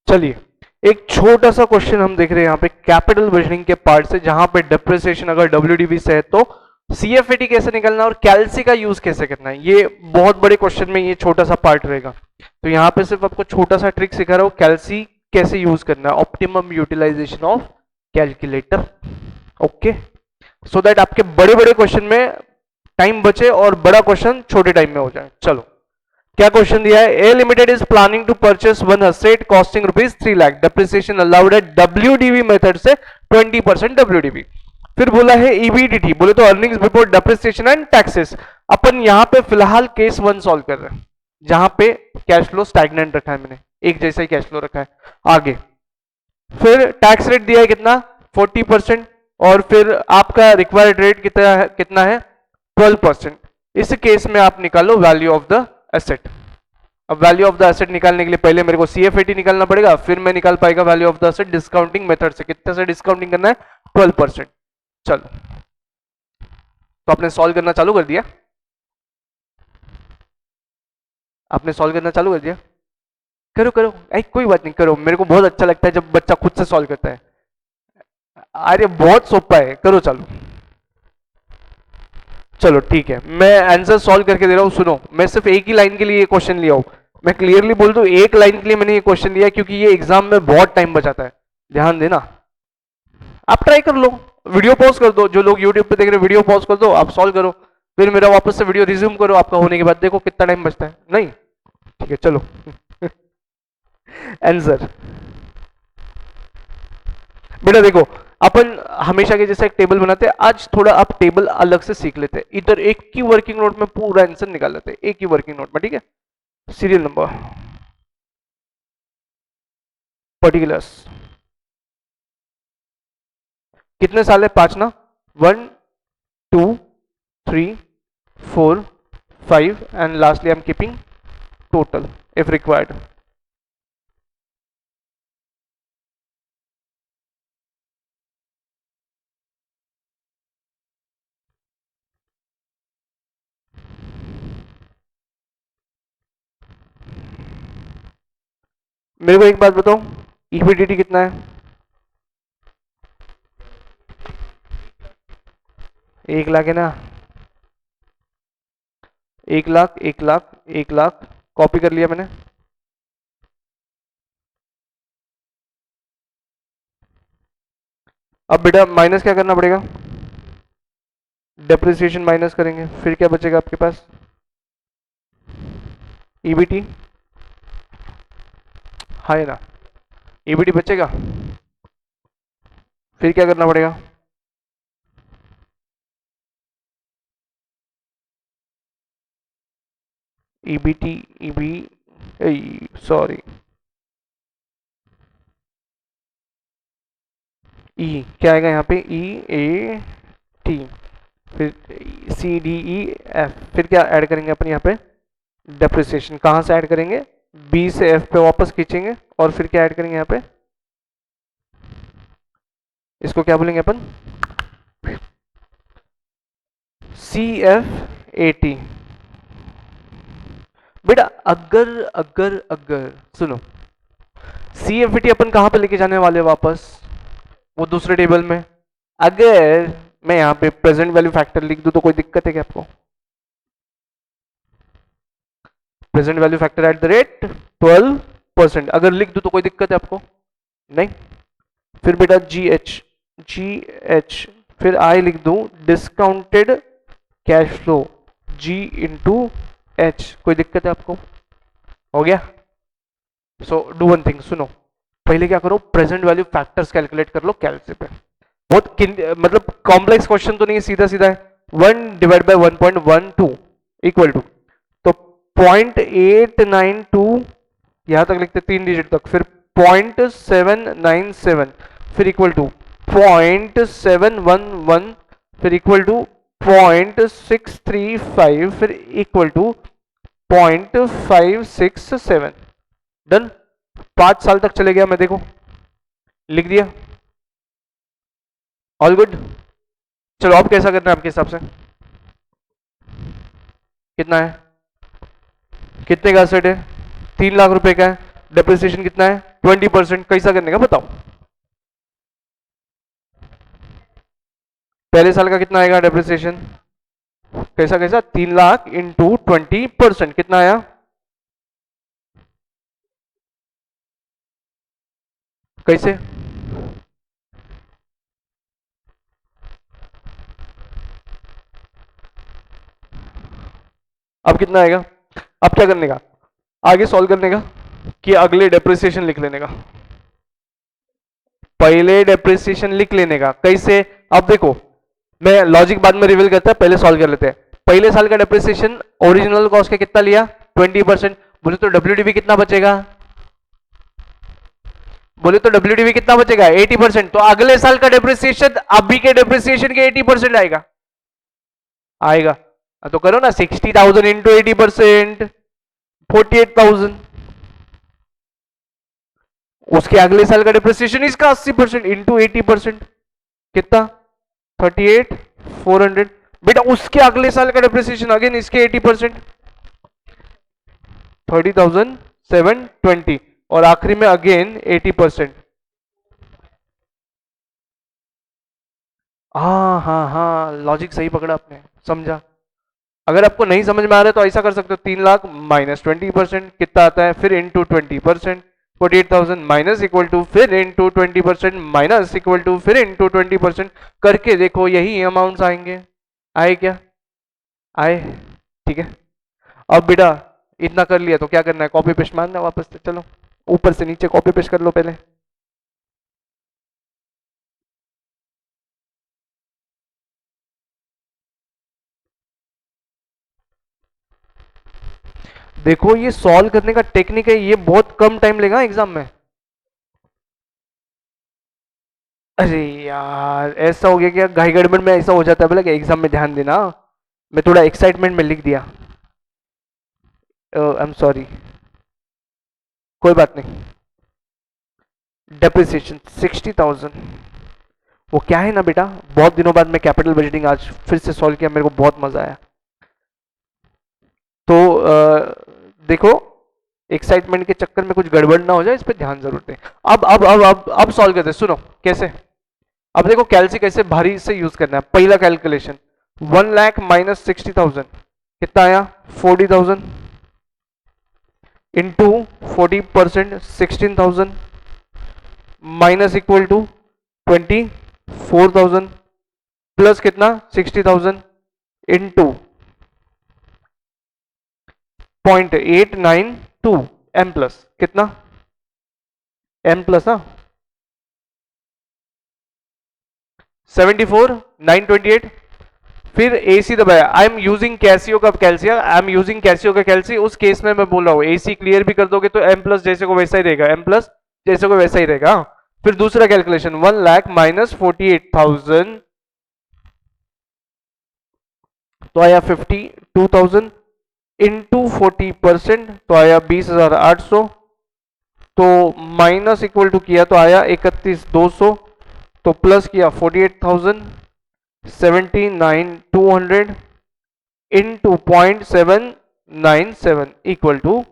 चलिए एक छोटा सा क्वेश्चन हम देख रहे हैं यहाँ पे कैपिटल बजटिंग के पार्ट से, जहां पे डेप्रिसिएशन अगर डब्ल्यूडीवी से है तो सीएफएटी कैसे निकलना और कैलसी का यूज कैसे करना है। ये बहुत बड़े क्वेश्चन में ये छोटा सा पार्ट रहेगा। तो यहाँ पे सिर्फ आपको छोटा सा ट्रिक सिखा रहा हूँ, कैलसी कैसे यूज करना है, optimum utilisation of calculator. Okay, so that आपके बड़े बड़े क्वेश्चन में टाइम बचे और बड़ा क्वेश्चन छोटे टाइम में हो जाए। चलो क्या क्वेश्चन दिया है, A limited is planning to purchase one asset costing ₹3 lakh, depreciation allowed at WDV method से 20% डब्ल्यूडीवी। फिर बोला है ईबीडीटी, बोले तो earnings before depreciation and taxes. अपन यहां पे फिलहाल केस 1 सॉल्व कर रहे हैं, जहां पे कैश फ्लो स्टैग्नेंट रखा है, मैंने एक जैसा ही कैश फ्लो रखा है। आगे फिर टैक्स रेट दिया है कितना, 40%, और फिर आपका रिक्वायर्ड रेट कितना है 12%। इस केस में आप निकालो वैल्यू ऑफ द एसेट। अब वैल्यू ऑफ द एसेट निकालने के लिए पहले मेरे को सीएफएटी निकालना पड़ेगा, फिर मैं निकाल पाएगा value of the asset discounting method से। कितने से डिस्काउंटिंग करना है, 12%। चलो तो आपने सॉल्व करना चालू कर दिया, आपने सॉल्व करना चालू कर दिया, करो करो, कोई बात नहीं, करो। मेरे को बहुत अच्छा लगता है जब बच्चा खुद से सॉल्व करता है। अरे बहुत सोपा है, करो चालू। चलो ठीक है, मैं आंसर सॉल्व करके दे रहा हूं, सुनो। मैं सिर्फ एक ही लाइन के लिए ये क्वेश्चन लिया हूं, मैं क्लियरली बोल दूं, एक लाइन के लिए मैंने ये क्वेश्चन लिया क्योंकि ये एग्जाम में बहुत टाइम बचाता है। ध्यान देना, आप ट्राई कर लो, वीडियो पॉज कर दो, जो लोग यूट्यूब पे देख रहे हैं वीडियो पॉज कर दो, आप सॉल्व करो, फिर मेरा वापस से वीडियो रिज्यूम करो आपका होने के बाद, देखो कितना टाइम बचता है। नहीं ठीक है, चलो आंसर बेटा देखो, अपन हमेशा के जैसे एक टेबल बनाते हैं, आज थोड़ा आप टेबल अलग से सीख लेते हैं। इधर एक ही वर्किंग नोट में पूरा आंसर निकाल लेते हैं, एक ही वर्किंग नोट में, ठीक है। सीरियल नंबर, पर्टिकुलर्स, कितने साल है, 5 ना, 1 2 3 4 5 and lastly I am keeping total if required. मेरे को एक बात बताओ, ईपीडीटी कितना है, 1 लाख है ना, 1 लाख 1 लाख 1 लाख, कॉपी कर लिया मैंने। अब बेटा माइनस क्या करना पड़ेगा, डेप्रिसिएशन माइनस करेंगे, फिर क्या बचेगा आपके पास, ईबीटी, है ना, ईबीटी बचेगा, फिर क्या करना पड़ेगा, ईबीटी, सॉरी, ई क्या आएगा यहाँ पे, ई ए टी, फिर सी डी ई एफ, फिर क्या ऐड करेंगे अपन यहाँ पे, डेप्रिसिएशन। कहाँ से ऐड करेंगे, बी से एफ पे वापस खींचेंगे, और फिर क्या ऐड करेंगे यहाँ पे, इसको क्या बोलेंगे अपन, सी एफ ए टी। बेटा अगर अगर अगर सुनो, सी एफ टी अपन कहां पे लेके जाने वाले वापस, वो दूसरे टेबल में। अगर मैं यहां पे प्रेजेंट वैल्यू फैक्टर लिख दूं तो कोई दिक्कत है क्या आपको, present value factor at the rate 12%, अगर लिख दूं तो कोई दिक्कत है आपको, नहीं। फिर बेटा जी एच, फिर आई लिख दूं डिस्काउंटेड कैश फ्लो, जी इंटू एच, कोई दिक्कत है आपको, हो गया। सो डू वन थिंग, सुनो, पहले क्या करो, प्रेजेंट वैल्यू फैक्टर्स कैलकुलेट कर लो कैलसी पे। बहुत मतलब कॉम्प्लेक्स क्वेश्चन तो नहीं है, सीधा सीधा है। 1 डिवाइड बाय 1.12 इक्वल टू, तो 0.892, यहां तक लिखते 3 डिजिट तक, फिर 0.797, फिर इक्वल टू 0.711, फिर इक्वल टू 0.635, फिर इक्वल टू 0.567। डन, 5 साल तक चले गया मैं, देखो लिख दिया, ऑल गुड। चलो अब कैसा करना है आपके हिसाब से, कितना है, कितने का एसेट है, 3 लाख रुपए का है, डेप्रिसिएशन कितना है 20%। कैसा करने का बताओ? पहले साल का कितना आएगा डेप्रिसिएशन? कैसा कैसा 3 लाख इंटू 20% कितना आया? कैसे? अब कितना आएगा? अब क्या करने का? आगे सॉल्व करने का कि अगले डेप्रिसिएशन लिख लेने का? पहले डेप्रिसिएशन लिख लेने का। कैसे? अब देखो, मैं लॉजिक बाद में रिवील करता है, पहले सॉल्व कर लेते हैं। पहले साल का डेप्रिसिएशन ओरिजिनल कॉस्ट का कितना लिया? 20%। बोले तो डब्ल्यूडीवी कितना बचेगा? बोले तो डब्ल्यूडीवी कितना बचेगा? 80%। तो अगले साल का डेप्रिसिएशन अभी के डेप्रिसिएशन के 80% आएगा। आएगा तो करो ना, 60,000 इंटू 80%, 48,000। उसके अगले साल का डिप्रिसिएशन इसका 80% इंटू 80% कितना? 38,400। बेटा उसके अगले साल का डिप्रिसिएशन अगेन इसके 80%, 30,720 और आखिरी में अगेन 80%। हाँ हाँ हाँ, लॉजिक सही पकड़ा आपने, समझा। अगर आपको नहीं समझ में आ रहा है तो ऐसा कर सकते हो, 3 लाख माइनस 20% कितना आता है, फिर इंटू 20%, 48,000 माइनस इक्वल टू फिर इंटू 20% माइनस इक्वल टू फिर इंटू 20% करके देखो, यही अमाउंट्स आएंगे। आए क्या? आए? ठीक है। अब बेटा इतना कर लिया तो क्या करना है? कॉपी पेस्ट मारना है वापस से। चलो ऊपर से नीचे कॉपी पेस्ट कर लो पहले। देखो ये सॉल्व करने का टेक्निक है, ये बहुत कम टाइम लेगा एग्जाम में। अरे यार ऐसा हो गया क्या, घाई गड़बड़ में ऐसा हो जाता है बोला कि एग्जाम में ध्यान देना। मैं थोड़ा एक्साइटमेंट में लिख दिया, आई एम सॉरी। कोई बात नहीं। डेप्रिसिएशन 60,000, वो क्या है ना बेटा, बहुत दिनों बाद मैं कैपिटल बजटिंग आज फिर से सॉल्व किया, मेरे को बहुत मजा आया। तो देखो एक्साइटमेंट के चक्कर में कुछ गड़बड़ ना हो जाए, इस पर ध्यान जरूर दें। अब सॉल्व करते हैं, सुनो कैसे। अब देखो कैलसी कैसे भारी से यूज करना है। पहला कैलकुलेशन 1 लाख माइनस 60,000 कितना आया? 40,000 into 40% 16,000 minus equal to 24,000 plus कितना? 60,000 इंटू 0.892 एम प्लस कितना? एम प्लस ना 74,928। फिर एसी दबाया। आई एम यूजिंग कैसियो का कैल्सिया, आई एम यूजिंग कैसियो का कैल्सी। उस केस में मैं बोल रहा हूं एसी क्लियर भी कर दोगे तो एम प्लस जैसे को वैसा ही रहेगा, एम प्लस जैसे को वैसा ही रहेगा। फिर दूसरा कैलकुलेशन 1 लाख माइनस 48,000 तो आया 52,000 इंटू 40% तो आया 20,800। तो माइनस इक्वल टू किया तो आया 31,200। तो प्लस किया 48,000 79,200 इंटू 0.797 इक्वल टू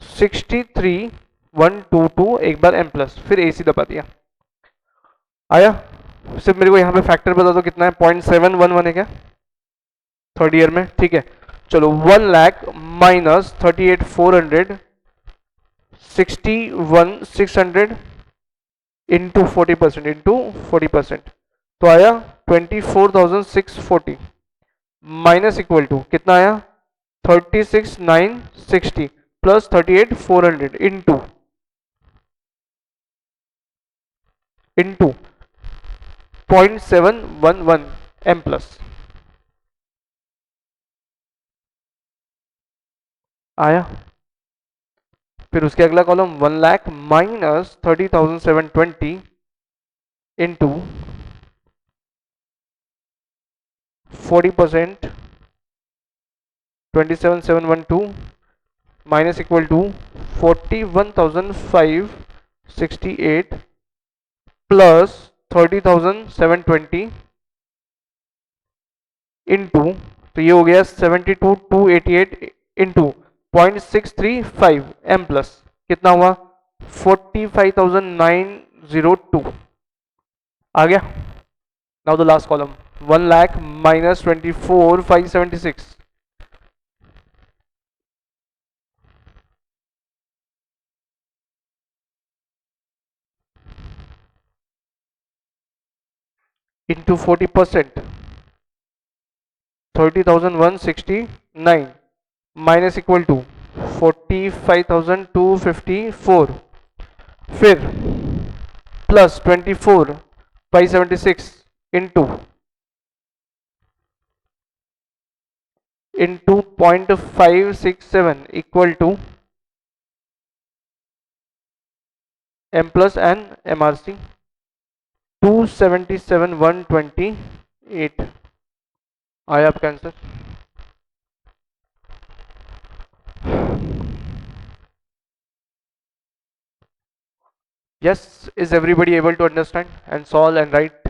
63,122। एक बार एम प्लस फिर एसी दबा दिया। आया? सिर्फ मेरे को यहां पे फैक्टर बता दो कितना है। 0.711 है क्या थर्ड ईयर में? ठीक है चलो 1 लाख माइनस 38,400 61,600 इंटू 40% इंटू 40% तो आया 24,640 माइनस इक्वल टू कितना आया? 36,960 प्लस 38,400 इंटू 0.711 एम प्लस। आया? फिर उसके अगला column 1 lakh minus 30,720 into 40% 27,712 minus equal to 41,568 plus 30,720 into तो ये हो गया 72,288 इंटू 0.635 एम प्लस कितना हुआ 45,902 आ गया। Now the last column 1 lakh minus 24,576 into 40%, 30,169 minus equal to 45,254, फिर plus 24,576 into 0.567 equal to M plus N MRC 277,128 आया आपका आंसर। Yes, is everybody able to understand and solve and write?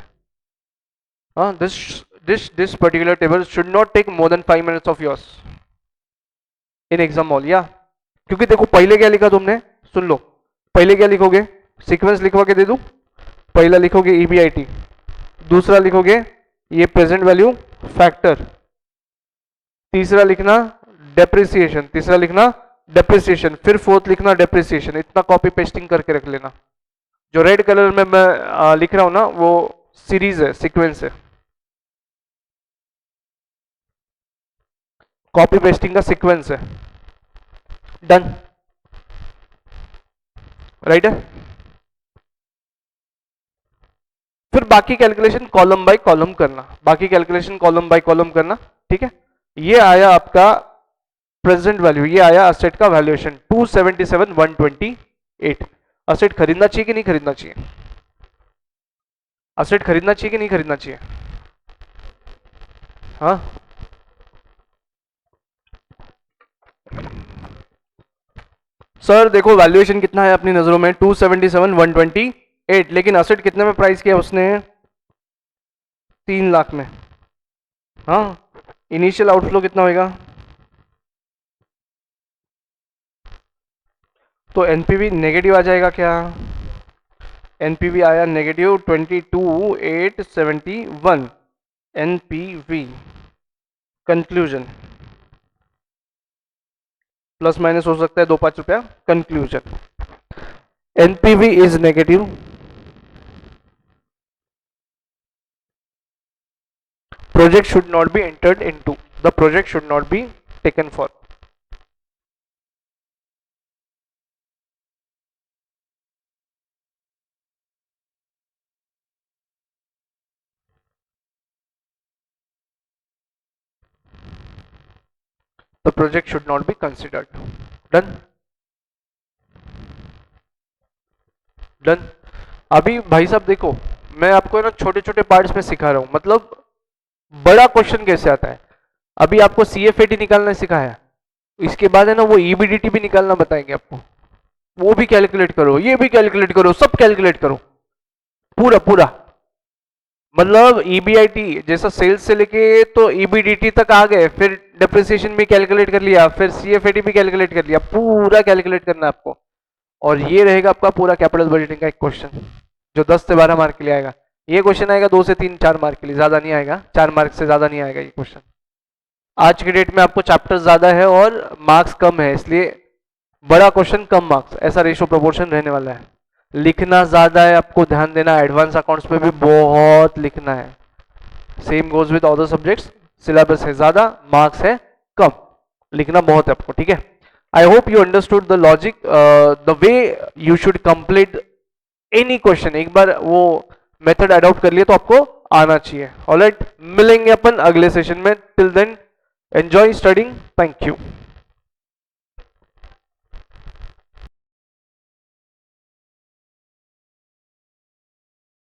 This particular table should not take more than 5 minutes of yours in exam hall, yeah? क्योंकि देखो पहले क्या लिखा तुमने, सुन लो, पहले क्या लिखोगे, सीक्वेंस लिखवा के दे दूं, पहला लिखोगे EBIT, दूसरा लिखोगे ये प्रेजेंट वैल्यू फैक्टर, तीसरा लिखना डेप्रिसिएशन, तीसरा लिखना डेप्रिसिएशन, फिर फोर्थ लिखना डेप्रिसिएशन। इतना कॉपी पेस्टिंग करके रख लेना। जो रेड कलर में मैं लिख रहा हूं ना वो सीरीज है, सीक्वेंस है, कॉपी पेस्टिंग का सीक्वेंस है। डन, राइट है। फिर बाकी कैलकुलेशन कॉलम बाय कॉलम करना, बाकी कैलकुलेशन कॉलम बाय कॉलम करना, ठीक है। ये आया आपका प्रेजेंट वैल्यू, ये आया असेट का वैल्यूएशन 277,128। असेट खरीदना चाहिए कि नहीं खरीदना चाहिए, असेट खरीदना चाहिए कि नहीं खरीदना चाहिए, हाँ। सर देखो वैल्यूएशन कितना है अपनी नजरों में 277,128, लेकिन असेट कितने में प्राइस किया उसने 3 लाख में, हाँ। इनिशियल आउटफ्लो कितना होगा, तो एनपीवी नेगेटिव आ जाएगा क्या, एनपीवी आया negative 22,871 NPV. Conclusion plus minus हो सकता है 2-5 रुपया। Conclusion NPV is negative, project should not be entered into, the project should not be taken for. The project should not be considered. Done? Done? अभी भाई साहब देखो मैं आपको ना छोटे छोटे पार्ट्स में सिखा रहा हूं, मतलब बड़ा क्वेश्चन कैसे आता है। अभी आपको CFAT निकालना सिखाया, इसके बाद है ना वो EBDT भी निकालना बताएंगे आपको, वो भी कैलकुलेट करो, ये भी कैलकुलेट करो, सब कैलकुलेट करो पूरा पूरा। मतलब EBIT जैसा सेल्स से लेके तो EBDT तक आ गए, फिर डेप्रिसिएशन भी कैलकुलेट कर लिया, फिर CFAT भी कैलकुलेट कर लिया, पूरा कैलकुलेट करना है आपको। और ये रहेगा आपका पूरा कैपिटल बजटिंग का एक क्वेश्चन जो 10 से 12 मार्क के लिए आएगा। ये क्वेश्चन आएगा 2 से 3-4 मार्क के लिए, ज्यादा नहीं आएगा, 4 मार्क से ज्यादा नहीं आएगा ये क्वेश्चन। आज की डेट में आपको चैप्टर ज्यादा है और मार्क्स कम है, इसलिए बड़ा क्वेश्चन कम मार्क्स, ऐसा रेशियो प्रोपोर्शन रहने वाला है। लिखना ज्यादा है, आपको ध्यान देना, एडवांस अकाउंट्स पे भी बहुत लिखना है। Same goes with other subjects, syllabus है ज्यादा, मार्क्स है कम, लिखना बहुत है आपको, ठीक है। I hope you understood the logic, the way you should complete any question. एक बार वो मेथड अडॉप्ट कर लिए तो आपको आना चाहिए। ऑलराइट, मिलेंगे अपन अगले सेशन में, till then enjoy studying, thank you.